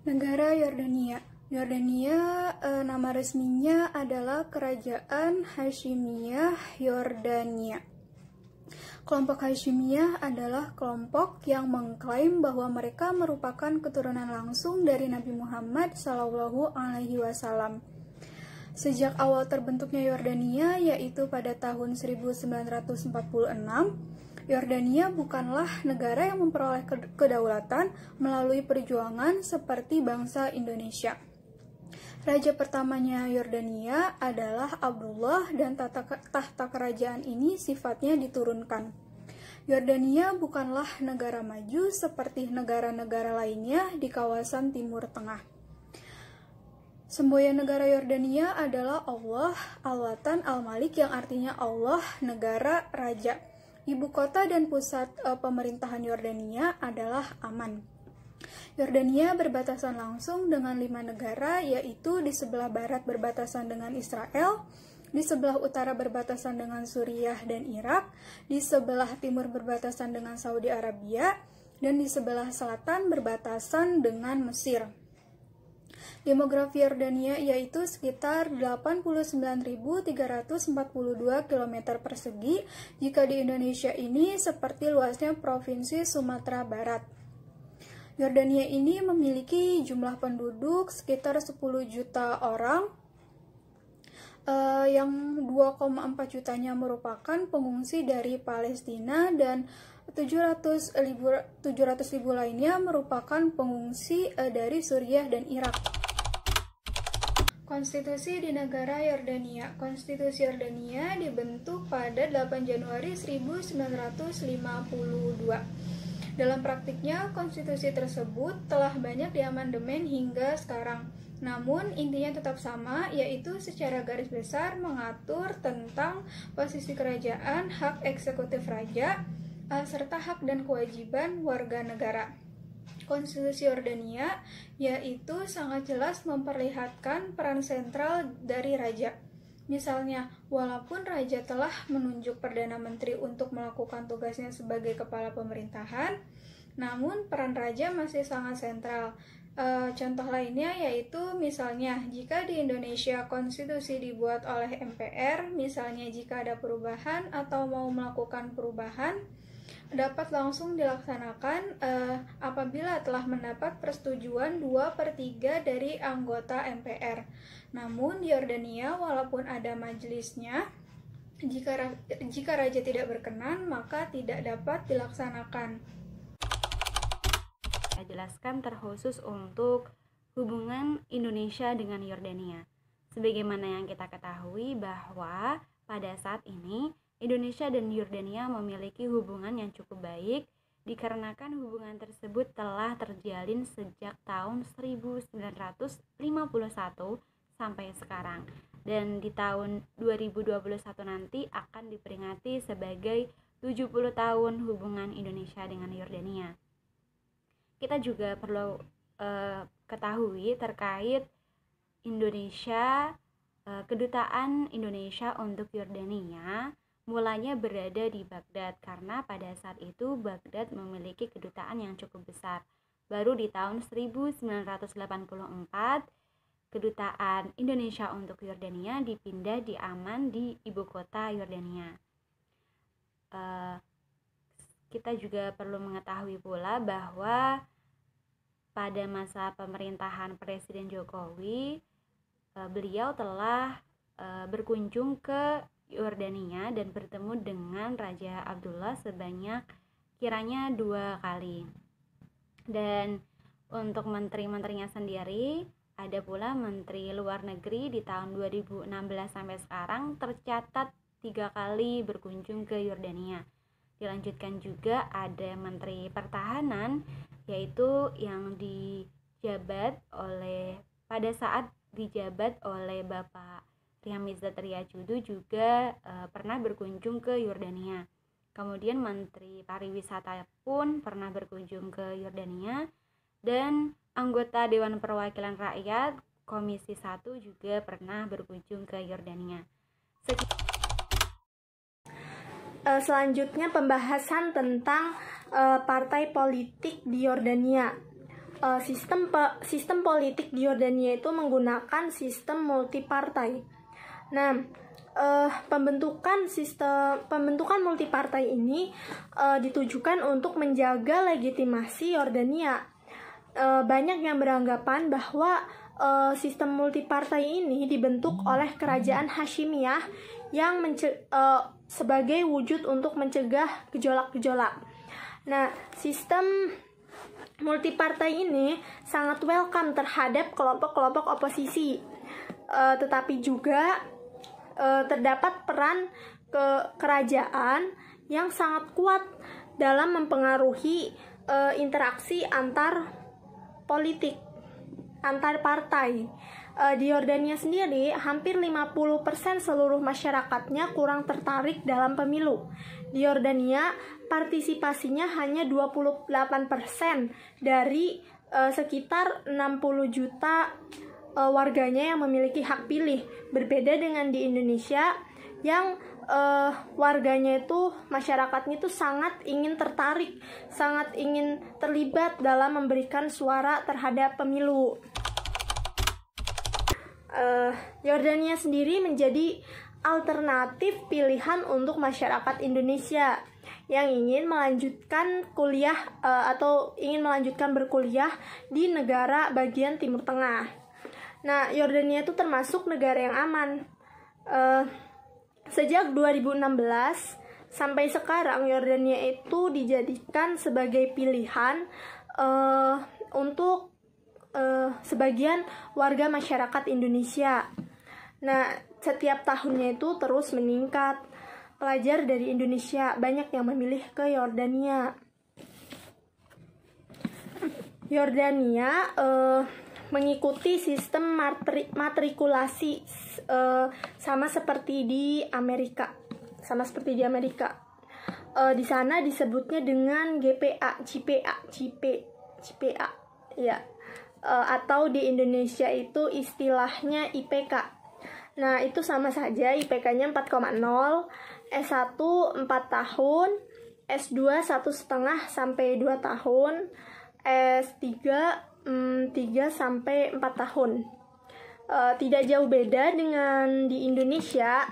Negara Yordania. Yordania nama resminya adalah Kerajaan Hasyimiyah Yordania. Kelompok Hasyimiyah adalah kelompok yang mengklaim bahwa mereka merupakan keturunan langsung dari Nabi Muhammad SAW. Sejak awal terbentuknya Yordania, yaitu pada tahun 1946, Yordania bukanlah negara yang memperoleh kedaulatan melalui perjuangan seperti bangsa Indonesia. Raja pertamanya Yordania adalah Abdullah dan tahta kerajaan ini sifatnya diturunkan. Yordania bukanlah negara maju seperti negara-negara lainnya di kawasan Timur Tengah. Semboyan negara Yordania adalah Allah, Al-Watan, Al-Malik yang artinya Allah, negara, raja. Ibu kota dan pusat pemerintahan Yordania adalah Amman. Yordania berbatasan langsung dengan 5 negara, yaitu di sebelah barat berbatasan dengan Israel, di sebelah utara berbatasan dengan Suriah dan Irak, di sebelah timur berbatasan dengan Saudi Arabia, dan di sebelah selatan berbatasan dengan Mesir. Demografi Yordania yaitu sekitar 89.342 km persegi, jika di Indonesia ini seperti luasnya Provinsi Sumatera Barat. Yordania ini memiliki jumlah penduduk sekitar 10 juta orang, yang 2,4 jutanya merupakan pengungsi dari Palestina dan 700.000 lainnya merupakan pengungsi dari Suriah dan Irak. Konstitusi di negara Yordania. Konstitusi Yordania dibentuk pada 8 Januari 1952. Dalam praktiknya, konstitusi tersebut telah banyak diamandemen hingga sekarang. Namun, intinya tetap sama, yaitu secara garis besar mengatur tentang posisi kerajaan, hak eksekutif raja, serta hak dan kewajiban warga negara. Konstitusi Yordania yaitu sangat jelas memperlihatkan peran sentral dari raja. Misalnya, walaupun raja telah menunjuk Perdana Menteri untuk melakukan tugasnya sebagai kepala pemerintahan, namun peran raja masih sangat sentral. Contoh lainnya yaitu misalnya jika di Indonesia konstitusi dibuat oleh MPR, misalnya jika ada perubahan atau mau melakukan perubahan, dapat langsung dilaksanakan apabila telah mendapat persetujuan 2/3 dari anggota MPR. Namun di Yordania, walaupun ada majelisnya, jika raja tidak berkenan, maka tidak dapat dilaksanakan. Saya jelaskan terkhusus untuk hubungan Indonesia dengan Yordania. Sebagaimana yang kita ketahui bahwa pada saat ini Indonesia dan Yordania memiliki hubungan yang cukup baik dikarenakan hubungan tersebut telah terjalin sejak tahun 1951 sampai sekarang, dan di tahun 2021 nanti akan diperingati sebagai 70 tahun hubungan Indonesia dengan Yordania. Kita juga perlu ketahui terkait Indonesia, kedutaan Indonesia untuk Yordania mulanya berada di Baghdad karena pada saat itu Baghdad memiliki kedutaan yang cukup besar. Baru di tahun 1984 kedutaan Indonesia untuk Yordania dipindah di Amman di ibu kota Yordania. Kita juga perlu mengetahui pula bahwa pada masa pemerintahan Presiden Jokowi, beliau telah berkunjung ke Yordania dan bertemu dengan Raja Abdullah sebanyak kiranya 2 kali. Dan untuk menteri-menterinya sendiri, ada pula Menteri Luar Negeri di tahun 2016 sampai sekarang tercatat 3 kali berkunjung ke Yordania. Dilanjutkan juga ada Menteri Pertahanan, yaitu yang pada saat dijabat oleh Bapak Riyamizat Riyacudu juga pernah berkunjung ke Yordania. Kemudian Menteri Pariwisata pun pernah berkunjung ke Yordania, dan anggota Dewan Perwakilan Rakyat Komisi 1 juga pernah berkunjung ke Yordania. Selanjutnya pembahasan tentang partai politik di Yordania. sistem politik di Yordania itu menggunakan sistem multipartai. Nah, pembentukan multipartai ini ditujukan untuk menjaga legitimasi Yordania. Banyak yang beranggapan bahwa sistem multipartai ini dibentuk oleh kerajaan Hashimiyah yang sebagai wujud untuk mencegah gejolak-gejolak. Nah, sistem multipartai ini sangat welcome terhadap kelompok-kelompok oposisi, tetapi juga terdapat peran kerajaan yang sangat kuat dalam mempengaruhi interaksi antar politik, antar partai. Di Yordania sendiri, hampir 50% seluruh masyarakatnya kurang tertarik dalam pemilu. Di Yordania, partisipasinya hanya 28% dari sekitar 60 juta warganya yang memiliki hak pilih. Berbeda dengan di Indonesia yang warganya itu, masyarakatnya itu sangat ingin tertarik, sangat ingin terlibat dalam memberikan suara terhadap pemilu. Yordania sendiri menjadi alternatif pilihan untuk masyarakat Indonesia yang ingin melanjutkan kuliah atau ingin melanjutkan berkuliah di negara bagian Timur Tengah. Nah, Yordania itu termasuk negara yang aman. Sejak 2016 sampai sekarang, Yordania itu dijadikan sebagai pilihan untuk sebagian warga masyarakat Indonesia. Nah, setiap tahunnya itu terus meningkat. Pelajar dari Indonesia banyak yang memilih ke Yordania. Yordania mengikuti sistem matrikulasi sama seperti di Amerika. Di sana disebutnya dengan GPA, GPA, ya. Atau di Indonesia itu istilahnya IPK. Nah, itu sama saja, IPK-nya 4,0, S1 4 tahun, S2 1,5 sampai 2 tahun, S3 3 sampai 4 tahun. Tidak jauh beda dengan di Indonesia,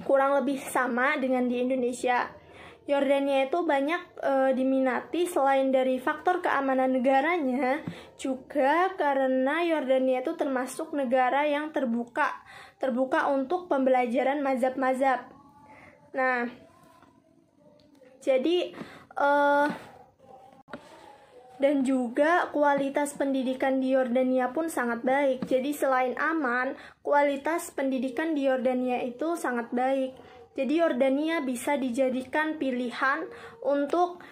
kurang lebih sama dengan di Indonesia. Yordania itu banyak diminati selain dari faktor keamanan negaranya, juga karena Yordania itu termasuk negara yang terbuka untuk pembelajaran mazhab-mazhab. Nah, jadi dan juga kualitas pendidikan di Yordania pun sangat baik. Jadi selain aman, kualitas pendidikan di Yordania itu sangat baik. Jadi Yordania bisa dijadikan pilihan untuk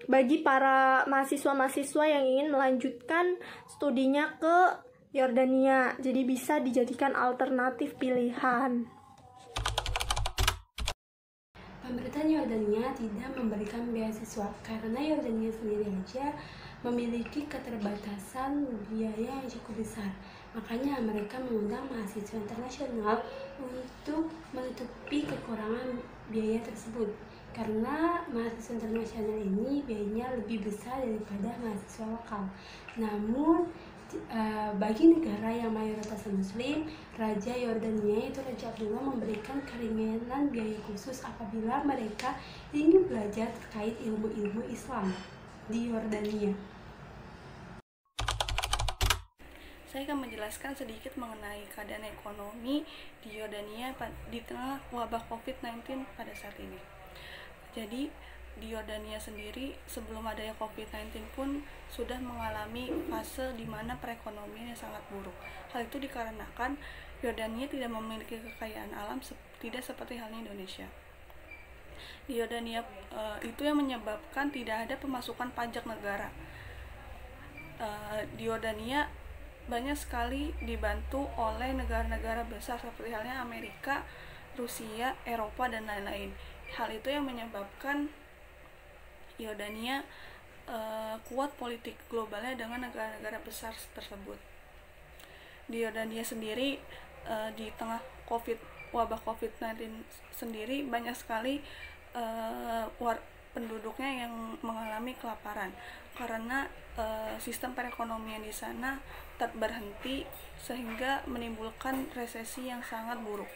bagi para mahasiswa-mahasiswa yang ingin melanjutkan studinya ke Yordania. Jadi bisa dijadikan alternatif pilihan. Pemerintah Yordania tidak memberikan beasiswa karena Yordania sendiri aja memiliki keterbatasan biaya yang cukup besar. Makanya mereka mengundang mahasiswa internasional untuk menutupi kekurangan biaya tersebut. Karena mahasiswa internasional ini biayanya lebih besar daripada mahasiswa lokal. Namun bagi negara yang mayoritas Muslim, Raja Yordania yaitu Raja Abdullah memberikan keringanan biaya khusus apabila mereka ingin belajar terkait ilmu-ilmu Islam di Yordania. Saya akan menjelaskan sedikit mengenai keadaan ekonomi di Yordania di tengah wabah COVID-19 pada saat ini. Jadi, di Yordania sendiri sebelum adanya COVID-19 pun sudah mengalami fase di mana perekonomiannya sangat buruk. Hal itu dikarenakan Yordania tidak memiliki kekayaan alam tidak seperti halnya Indonesia. Di Yordania itu yang menyebabkan tidak ada pemasukan pajak negara. Di Yordania banyak sekali dibantu oleh negara-negara besar seperti halnya Amerika, Rusia, Eropa, dan lain-lain. Hal itu yang menyebabkan Yordania kuat politik globalnya dengan negara-negara besar tersebut. Di Yordania sendiri di tengah wabah COVID-19 sendiri banyak sekali penduduknya yang mengalami kelaparan karena sistem perekonomian di sana berhenti sehingga menimbulkan resesi yang sangat buruk.